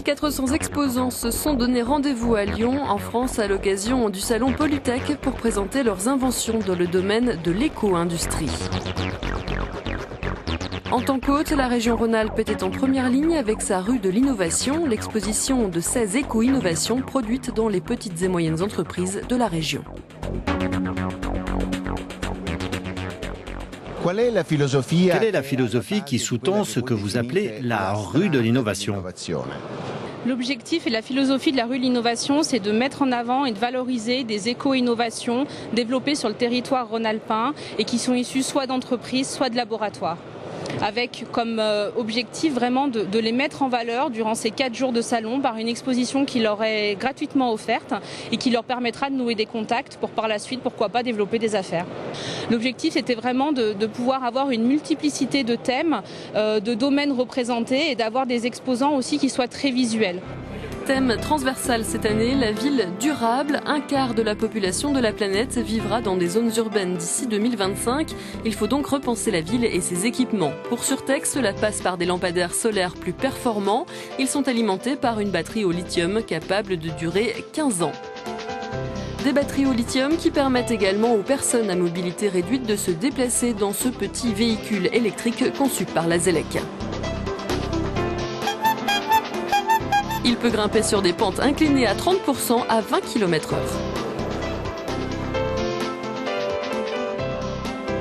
1400 exposants se sont donné rendez-vous à Lyon, en France, à l'occasion du salon Polytech pour présenter leurs inventions dans le domaine de l'éco-industrie. En tant qu'hôte, la région Rhône-Alpes était en première ligne avec sa rue de l'innovation, l'exposition de 16 éco-innovations produites dans les petites et moyennes entreprises de la région. Quelle est la philosophie qui sous-tend ce que vous appelez la rue de l'innovation ? L'objectif et la philosophie de la rue de l'innovation, c'est de mettre en avant et de valoriser des éco-innovations développées sur le territoire rhône-alpin et qui sont issues soit d'entreprises, soit de laboratoires. Avec comme objectif vraiment de les mettre en valeur durant ces 4 jours de salon par une exposition qui leur est gratuitement offerte et qui leur permettra de nouer des contacts pour par la suite, pourquoi pas, développer des affaires. L'objectif, c'était vraiment de pouvoir avoir une multiplicité de thèmes, de domaines représentés et d'avoir des exposants aussi qui soient très visuels. Thème transversal cette année, la ville durable. 1/4 de la population de la planète vivra dans des zones urbaines d'ici 2025. Il faut donc repenser la ville et ses équipements. Pour Surtech, cela passe par des lampadaires solaires plus performants. Ils sont alimentés par une batterie au lithium capable de durer 15 ans. Des batteries au lithium qui permettent également aux personnes à mobilité réduite de se déplacer dans ce petit véhicule électrique conçu par la Zelec. Il peut grimper sur des pentes inclinées à 30% à 20 km/h.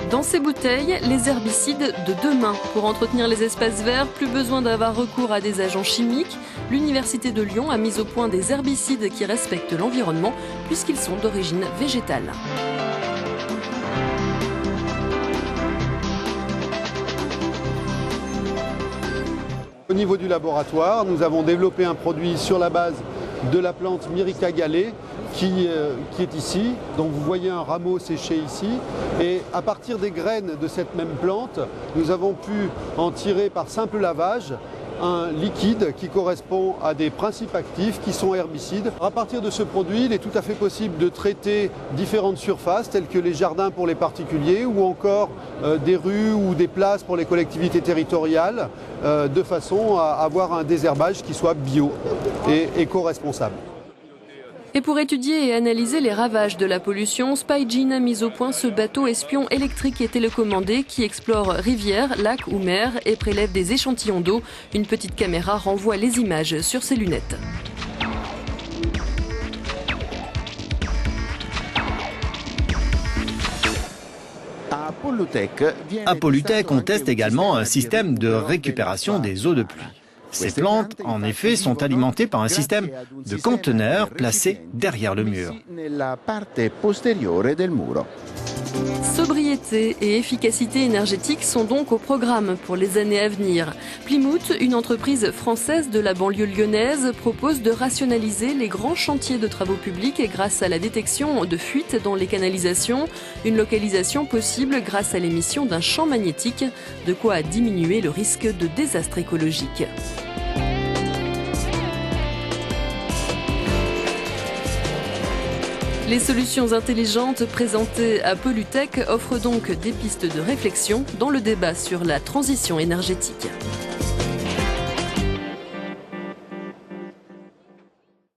Dans ces bouteilles, les herbicides de demain. Pour entretenir les espaces verts, plus besoin d'avoir recours à des agents chimiques. L'Université de Lyon a mis au point des herbicides qui respectent l'environnement puisqu'ils sont d'origine végétale. Au niveau du laboratoire, nous avons développé un produit sur la base de la plante Myrica galea qui est ici. Donc vous voyez un rameau séché ici. Et à partir des graines de cette même plante, nous avons pu en tirer par simple lavage un liquide qui correspond à des principes actifs qui sont herbicides. À partir de ce produit, il est tout à fait possible de traiter différentes surfaces telles que les jardins pour les particuliers ou encore des rues ou des places pour les collectivités territoriales de façon à avoir un désherbage qui soit bio et éco-responsable. Et pour étudier et analyser les ravages de la pollution, Spygene a mis au point ce bateau espion électrique et télécommandé qui explore rivières, lacs ou mers et prélève des échantillons d'eau. Une petite caméra renvoie les images sur ses lunettes. À Polytech, on teste également un système de récupération des eaux de pluie. Ces plantes, en effet, sont alimentées par un système de conteneurs placés derrière le mur. Sobriété et efficacité énergétique sont donc au programme pour les années à venir. Plymouth, une entreprise française de la banlieue lyonnaise, propose de rationaliser les grands chantiers de travaux publics grâce à la détection de fuites dans les canalisations. Une localisation possible grâce à l'émission d'un champ magnétique, de quoi diminuer le risque de désastre écologique. Les solutions intelligentes présentées à Polytech offrent donc des pistes de réflexion dans le débat sur la transition énergétique.